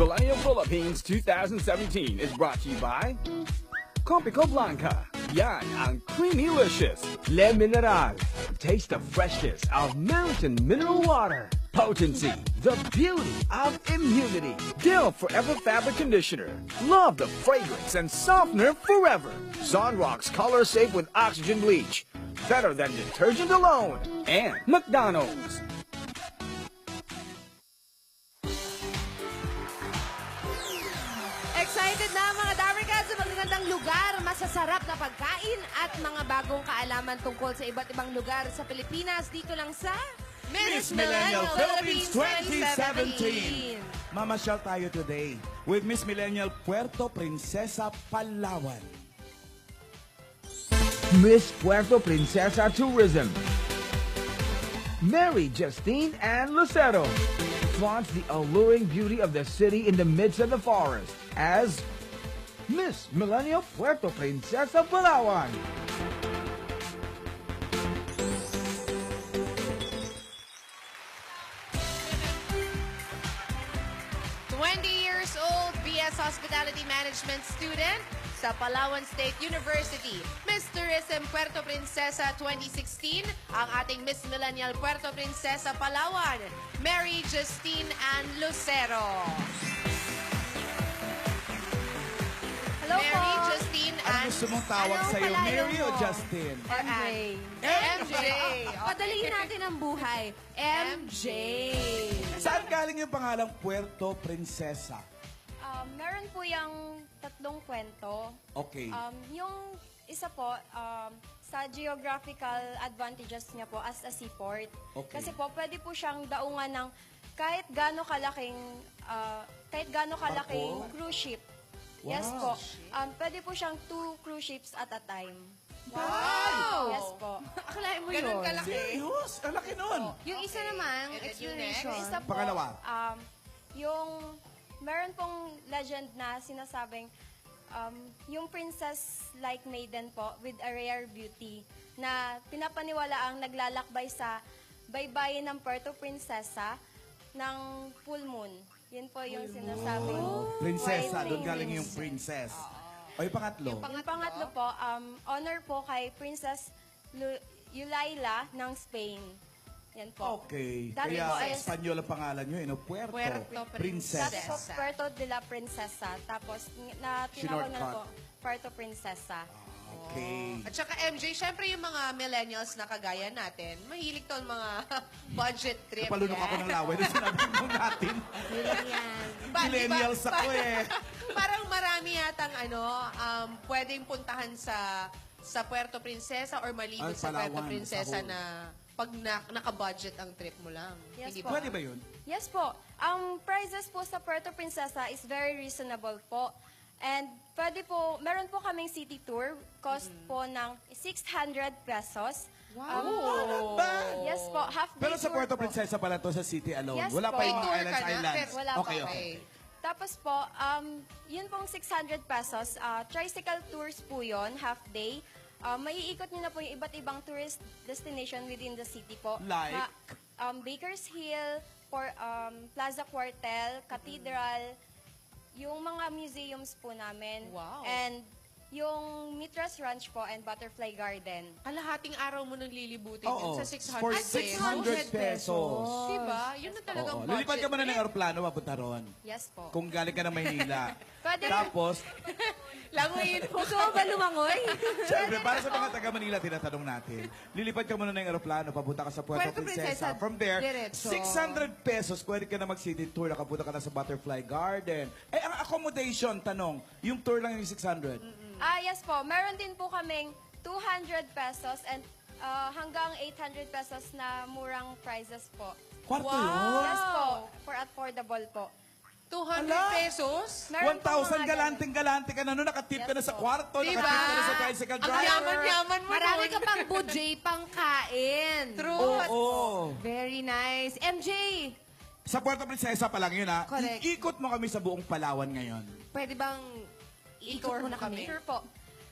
Millennial Philippines 2017 is brought to you by Compico Blanca. Yan ang Creamylicious. Le Mineral. Taste the freshness of mountain mineral water. Potency. The beauty of immunity. Dill Forever Fabric Conditioner. Love the fragrance and softener forever. Zonrox Color Safe with Oxygen Bleach. Better than detergent alone. And McDonald's. Excited na mga Dabarkads sa magagandang lugar, masasarap na pagkain at mga bagong kaalaman tungkol sa iba't ibang lugar sa Pilipinas dito lang sa Miss Millennial Philippines 2017. Mamasyal tayo today with Miss Millennial Puerto Princesa, Palawan. Miss Puerto Princesa Tourism. Mary Justine Ann Lucero flaunts the alluring beauty of the city in the midst of the forest as Miss Millennial Puerto Princesa Palawan. Years old BS Hospitality Management student sa Palawan State University. Miss Tourism Puerto Princesa 2016, ang ating Miss Millennial Puerto Princesa Palawan, Mary Justine Ann Lucero. Hello Mary po. Justine Ann. Ano gusto mong tawag sa'yo? Mary o Justin? MJ. MJ. Padaliin natin ang buhay. MJ. Saan galing yung pangalang Puerto Princesa? Meron po yung tatlong kwento. Okay. Yung isa po, sa geographical advantages niya po as a seaport. Okay. Kasi po, pwede po siyang daungan ng kahit gaano kalaking Barko? cruise ship. Wow. Yes po. Pwede po siyang 2 cruise ships at a time. Wow! Yes po. Akalain mo Ganun yun. kalaki. Serious? Ang laki nun. Yung isa naman, And then yung explanation. next? Isa po, Pangalawa. yung meron pong legend na sinasabing yung princess-like maiden po with a rare beauty na pinapaniwala ang naglalakbay sa baybayin ng Puerto Princesa ng full moon. Yun po yung sinasabing Prinsesa, white doon lady. galing yung princess. O yung pangatlo? Yung pangatlo po, honor po kay Princess Eulalia ng Spain. Yan po. Okay. Dati Kaya po ay- Espanyol ang pangalan nyo, Puerto, Puerto Princesa. Dati po, Puerto de la Princesa. Tapos, na tinawag na Shortcut. po, Puerto Princesa. Okay. At saka MJ, syempre yung mga millennials na kagaya natin, mahilig to ang mga budget trip. Napalunok ako ng laway nung sinabi mo natin. Millennials ako eh. Parang marami yatang pwedeng puntahan sa Puerto Princesa or malibot Ay, sa Puerto Palawan, Princesa sa whole. na pag naka-budget ang trip mo lang. Yes Hindi po. ba? Pwede ba yun? Yes po. Ang prices po sa Puerto Princesa is very reasonable po. And pwede po, meron po kaming city tour, cost po ng 600 pesos. Wow! Yes po, half day Pero sa tour Puerto po. Princesa pala to sa city alone. Yes Wala po. pa yung May mga tour islands, ka na? islands. Wala Okay, po. okay. Tapos po, yun pong 600 pesos, tricycle tours po yun, half day. Maiikot nyo na po yung iba't ibang tourist destination within the city po. Like? Baker's Hill, Plaza Cuartel, Cathedral, yung mga museums po namin. Wow. And yung Mitras Ranch po and Butterfly Garden. Kalahating araw mo nang lilibutin Oo. yun sa 600 For pesos. 600 pesos. Diba? Yun na talagang Oo. budget. Lilipad ka muna ng aeroplano, mapunta ron. Yes po. Kung galing ka ng Maynila. Pwede rin. Tapos, Languin mo. Gusto mo ba lumangoy? syempre, para sa mga taga Manila, tinatanong natin, lilipad ka muna ng aeroplano, papunta ka sa Puerto Puerto Princesa. Princesa, From there, diretso. 600 pesos, pwede ka na mag-city tour, nakapunta ka na sa Butterfly Garden. Eh, ang accommodation, tanong, yung tour lang yung 600. Yes po. Meron din po kaming 200 pesos and hanggang 800 pesos na murang prices po. Kwarto Wow! yun. Yes po. For affordable po. 200 Ala. pesos? Meron po 1,000 mga galante ka na, no? Nakatip ka na sa kwarto, Diba? nakatip ka na sa tricycle Ang driver. yaman-yaman mo Marami nun. ka pang budget pang kain. True. Oo. Very nice. MJ, Sa Puerto Princesa pa lang yun, ha? Correct. Iikot mo kami sa buong Palawan ngayon. pwede bang I-tour ikot mo mo na kami? Sure po.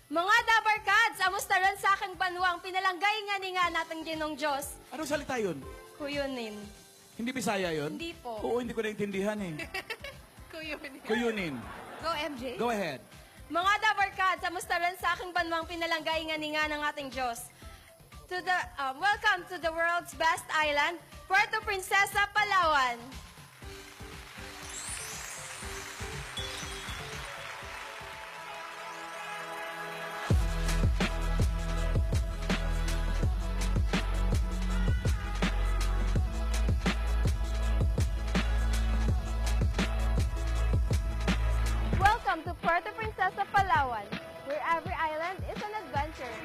Mga Dabarkads, amusta rin sa aking banwang, pinalanggay nga ni nga natang ginong Diyos. Anong salita yun? Kuyunin. Hindi Bisaya yun? Hindi po. Oo, hindi ko naintindihan eh. Kuyunin. Go, MJ. Go ahead. Mga dabarkad, samusta rin sa aking banwang pinalanggaingan ng ating Diyos. Welcome to the world's best island, Puerto Princesa, Palawan. Welcome to Puerto Princesa, Palawan, where every island is an adventure.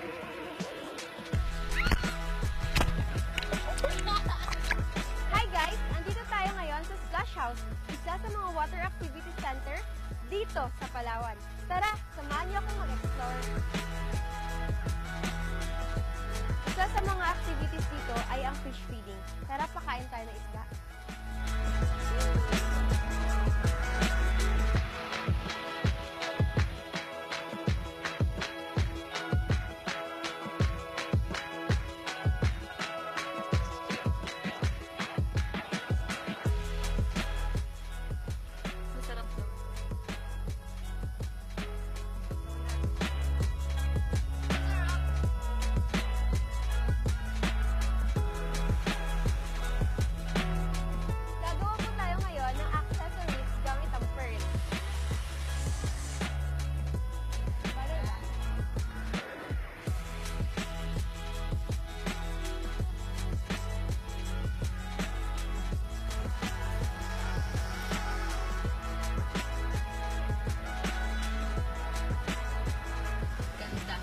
Hi guys! Andito tayo ngayon sa Splash House, isa sa mga water activity center dito sa Palawan. Tara, samahan niyo akong mag-explore. Isa sa mga activities dito ay ang fish feeding. Tara, pakain tayo ng isda. Masarap to. Gagawa po tayo ngayon ng accessories gamit ang pearl. Bale lang. Ganda.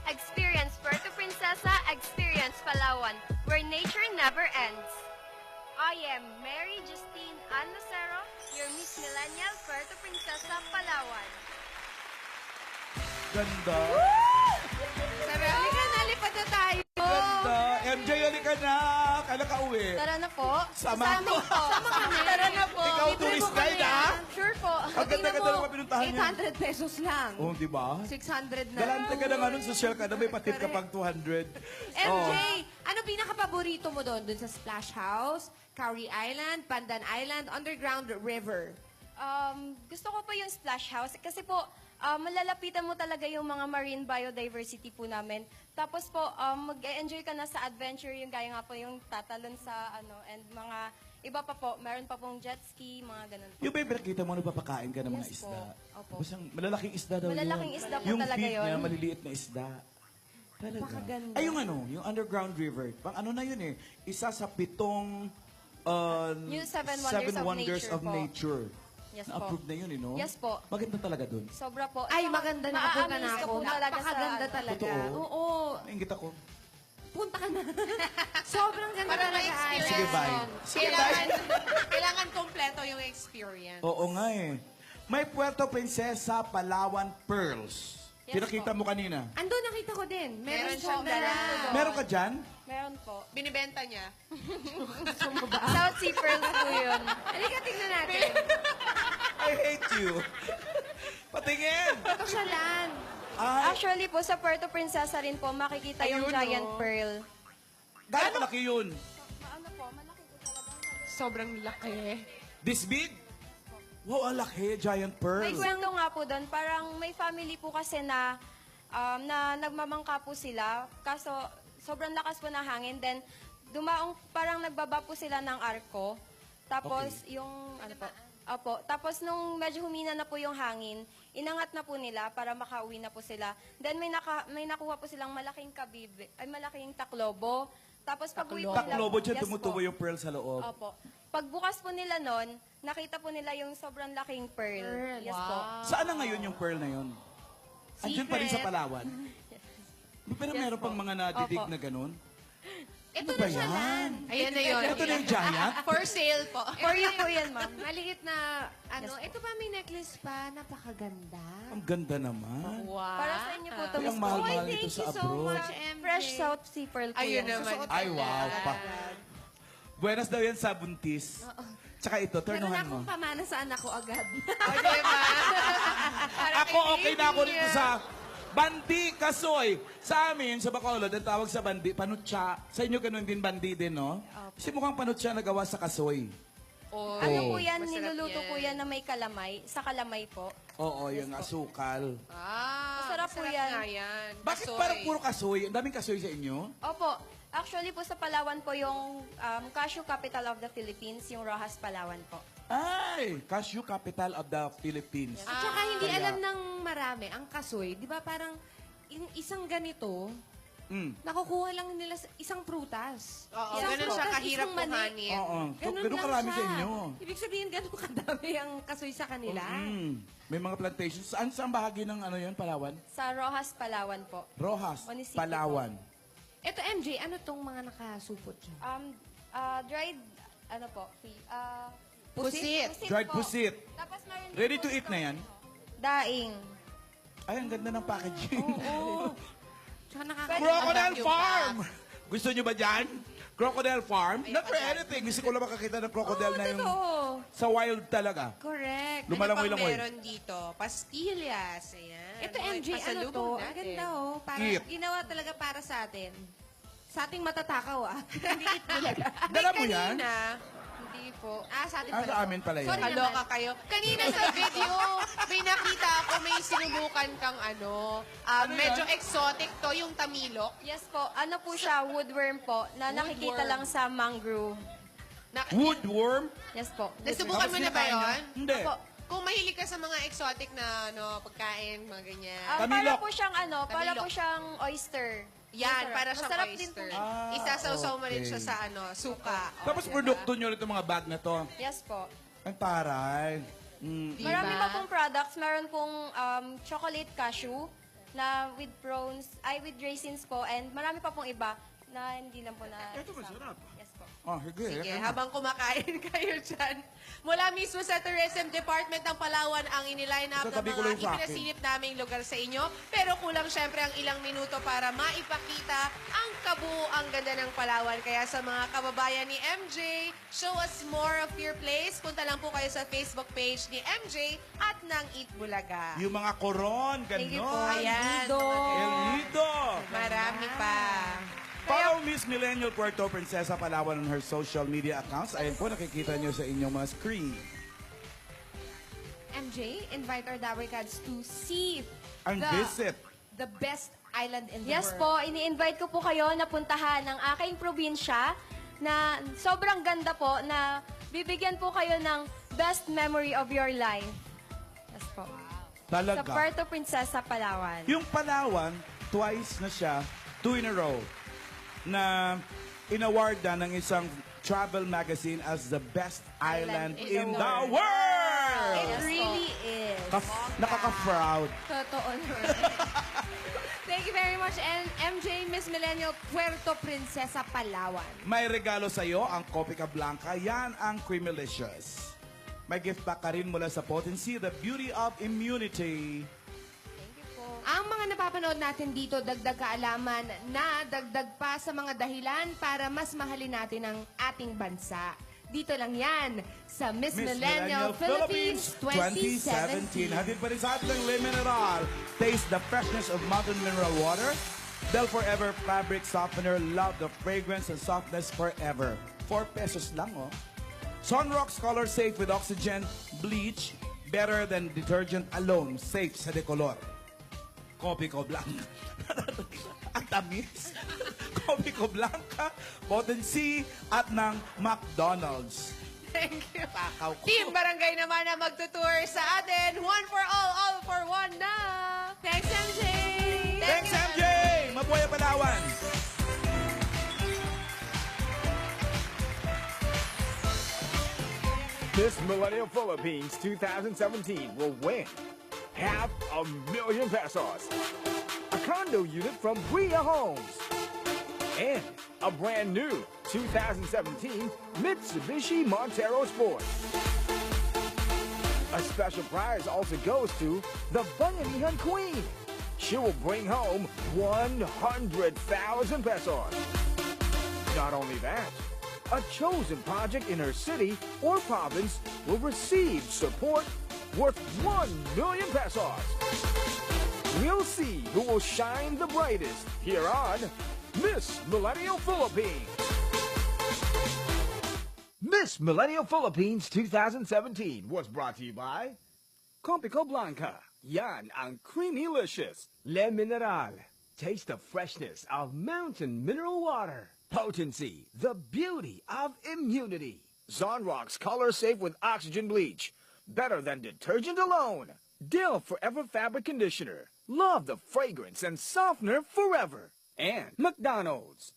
Experience Puerto Princesa, experience Palawan, where nature never ends. I am Mary Justine Annacero, your Miss Millennial Puerto Princesa, Palawan. Ganda. Halika na, lipad na tayo. Ganda. MJ, halika na. Kailan ka uwi? Tara na po. Sama Sa amin po. Sama kami. Tara na po. Ikaw, Libre tourist mo guide, kami, ha? Sure po. Ang ganda-ganda ng mga pinuntahan niya. 800 pesos lang. Oh, di ba? 600 na. Galante ka na nga nung social ka na may patip ka pang 200. MJ, ano pinaka-paborito mo doon? Doon sa Splash House, Cowrie Island, Pandan Island, Underground River. Gusto ko po yung Splash House kasi po malalapitan mo talaga yung mga marine biodiversity po namin. Tapos po mag-enjoy ka na sa adventure, yung gaya nga po yung tatalon sa and mga iba pa po, meron pa pong jet ski, mga ganun po. Yung ba yung pinakita mo, nagpapakain ka ng mga Yes isda? po. Opo. Tapos ang malalaking isda daw Malalaking yun. isda po yung talaga feet yun. niya, maliliit na isda. Talaga. Napakaganda. Ay, yung yung Underground River. Pang ano na yun eh. Isa sa 7 Yung Seven Wonders of Nature po. Yes po. Na-approve na yun, no? Yes po. Maganda talaga dun. Sobra po. Ay, Saka maganda na po ka na ma-amaze ako. po talaga sa Napakaganda talaga. Totoo? Oo. Nainggit ako. Punta ka na. Sobrang ganda Para talaga. ma-experience Sige, bye. mo. Sige, Kailangan kompleto yung experience. Oo nga eh. May Puerto Princesa, Palawan, Pearls. Yes Pinakita po. mo kanina. Ando, nakita ko din. Meron siyang siyang dala. Meron ka dyan? Meron po. Binibenta niya. South Sea Pearls po yun. Halika, tingnan natin. I hate you. Patingin! Ito siya lang. Ay, Actually po, sa Puerto Princesa rin po makikita yung Ayun, giant oh. pearl. gano'ng kalaki yun? Ano po, malaki po talaga. Sobrang laki. This big? Wow, ang laki. Giant pearl. May kwento nga po doon, parang may family po kasi na nagmamangka po sila, kaso sobrang lakas po ng hangin, then parang nagbaba po sila ng arko, tapos yung, tapos nung medyo humina na po yung hangin, inangat na po nila para makauwi na po sila. Then may nakuha po silang malaking malaking taklobo. Tapos pag uwi po nila, Taklobo dyan, yes tumutubo po. yung pearl sa loob. Opo. Pagbukas po nila nun, nakita po nila yung sobrang laking pearl. Yes po. Saan na ngayon yung pearl na yun? Andiyan pa rin sa Palawan? Pero Yes meron po. pang mga nadidig Opo. na ganun? Ito Ano ba na siya yan? lang. Ayan na yun. Ito na yung giant? For sale po. For you po yan, ma'am. Maliit na, Yes po. ito pa may necklace pa, napakaganda. Ang ganda naman. Wow. Para sa inyo po ito, Ay, ang Miss mahal-mahal Thank nito you sa so abroad. much, MJ. Fresh South Sea Pearl po Ayun yan. naman. Ay, wow. Buenas daw yan sa buntis. Tsaka ito, Meron turnuhan mo. akong pamana sa anak ko agad. Ako, okay na ako rito sa Bandi, kasoy. Sa amin, sa Bacolod, ang tawag sa bandi, panutsa. Sa inyo ganun din bandi din, no? Kasi mukhang panutsa na gawa sa kasoy. Oh, Ano po yan, masarap niluluto yan. po yan na may kalamay. Sa kalamay po. Oo, yung asukal. Masarap po yan. nga yan. Bakit Kasoy. parang puro kasoy? Ang daming kasoy sa inyo? Opo. Actually po sa Palawan po yung cashew capital of the Philippines, yung Rojas Palawan po. Ay, cashew capital of the Philippines. At saka hindi Kaya- alam ng marami, ang kasoy, di ba parang isang ganito, nakukuha lang nila sa isang prutas. Oo, Isang ganun siya prutas, kahirap isang mani. kuhanin. Oo. Ganun Ganun lang karami siya. sa inyo. Ibig sabihin, ganun kadami ang kasoy sa kanila. May mga plantations. Saan bahagi ng ano yun, Palawan? Sa Rojas Palawan po. Rojas, Munisipyo Palawan. Ito, MJ, ano tong mga nakasupot dyan? Dried, ano po? Pusit. Dried po. pusit. Tapos meron din Ready po to eat na yan? daing. Ay, ang ganda ng packaging. Oo. Tsaka Crocodile Yung Farm! Gusto nyo ba dyan? Crocodile Farm? Not for anything. Gusto ko lang makakita ng crocodile na yung totoo. sa wild talaga. Correct. Lumalangoy-langoy. Meron dito? Pastillas. Ayan. Ito, May MJ, ano to? pasalubong Ang natin. ganda, oh. Para Eat. ginawa talaga para sa atin. Sa ating matatakaw, ah. Hindi it talaga. Dala mo yan? Kanina, hindi po. Sa atin Ah, pala. sa amin pala yan. Sorry Kaloka naman. kayo. Kanina sa video, may nakita ako, may sinubukan kang ano, medyo exotic to, yung tamilok. Yes po. Ano po siya? Woodworm po. Na nakikita Woodworm. lang sa mangrove. Woodworm? Yes po. Nasubukan mo na ba Tapos yun? kinakain nyo? Hindi. Opo. Kung mahilig ka sa mga exotic na ano, pagkain, mga ganyan. Para Tamilok. po siyang ano, para Tamilok. po siyang oyster. Yan, Masarap. para siyang Masarap din oyster. po. Isasawsaw mo rin okay. siya sa ano, suka. Tapos produkto nyo rin itong mga bag na to. Yes po. Ang taray. Diba? Marami pa pong products. Meron pong chocolate cashew na with with raisins po. And marami pa pong iba na hindi lang po na... Ito masarap. Yes po. Oh, sige. Sige, habang kumakain kayo dyan. Mula mismo sa Tourism Department ng Palawan ang iniline up ng Tatabi ko mga lang sa akin. ipinasilip naming lugar sa inyo. Pero kulang syempre ang ilang minuto para maipakita ang kabuuang ganda ng Palawan. Kaya sa mga kababayan ni MJ, show us more of your place. Punta lang po kayo sa Facebook page ni MJ at ng Eat Bulaga. Yung mga koron, Thank you po. ganon. Ayan. El Nido. Marami pa. Follow Miss Millennial Puerto Princesa Palawan on her social media accounts. Ayan po, nakikita nyo sa inyong mga screen. MJ, invite our Dabarkads to see Ang visit. the best island in the Yes world. po, ini-invite ko po kayo na puntahan ng aking probinsya na sobrang ganda po na bibigyan po kayo ng best memory of your life. Yes po. Sa Talaga. Puerto Princesa, Palawan. Yung Palawan, twice na siya, 2 in a row, na inawarda ng isang travel magazine as the best island in the world! It really is. Nakaka-proud. Totoo naman. Thank you very much, and MJ, Miss Millennial Puerto Princesa, Palawan. May regalo sa iyo ang Copica Blanca. Yan ang Creamylicious. May gift pack ka rin mula sa Potency, the beauty of immunity. Ang mga napapanood natin dito, dagdag kaalaman na dagdag pa sa mga dahilan para mas mahalin natin ang ating bansa. Dito lang yan sa Miss Millennial Philippines 2017. Hatid pa rin sa ating Le Mineral. Taste the freshness of mountain mineral water. Del Forever Fabric Softener. Love the fragrance and softness forever. 4 pesos lang, oh. Sunrox Color Safe with Oxygen Bleach. Better than detergent alone. Safe sa decolor. Copico Blanca. Ang tamis. Copico Blanca, Potency, at ng McDonald's. Thank you. Pakaw ko. Team Barangay naman na magtutour sa atin. One for all for one na. Thanks, MJ! Thanks, MJ! Mabuhay ang Palawan! This Millennial Philippines 2017 will win $500,000 pesos, a condo unit from Bria Homes, and a brand new 2017 Mitsubishi Montero Sport. A special prize also goes to the Bayanihan Queen. She will bring home 100,000 pesos. Not only that, a chosen project in her city or province will receive support worth 1 million pesos. We'll see who will shine the brightest here on Miss Millennial Philippines. Miss Millennial Philippines 2017 was brought to you by Compico Blanca. Yan ang creamy-licious Le Mineral. Taste the freshness of mountain mineral water. Potency, the beauty of immunity. Zonrox Color Safe with Oxygen Bleach. Better than detergent alone. Dell Forever Fabric Conditioner. Love the fragrance and softener forever. And McDonald's.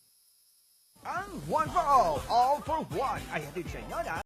Ang one for all for one. Ay hatid sa inyo na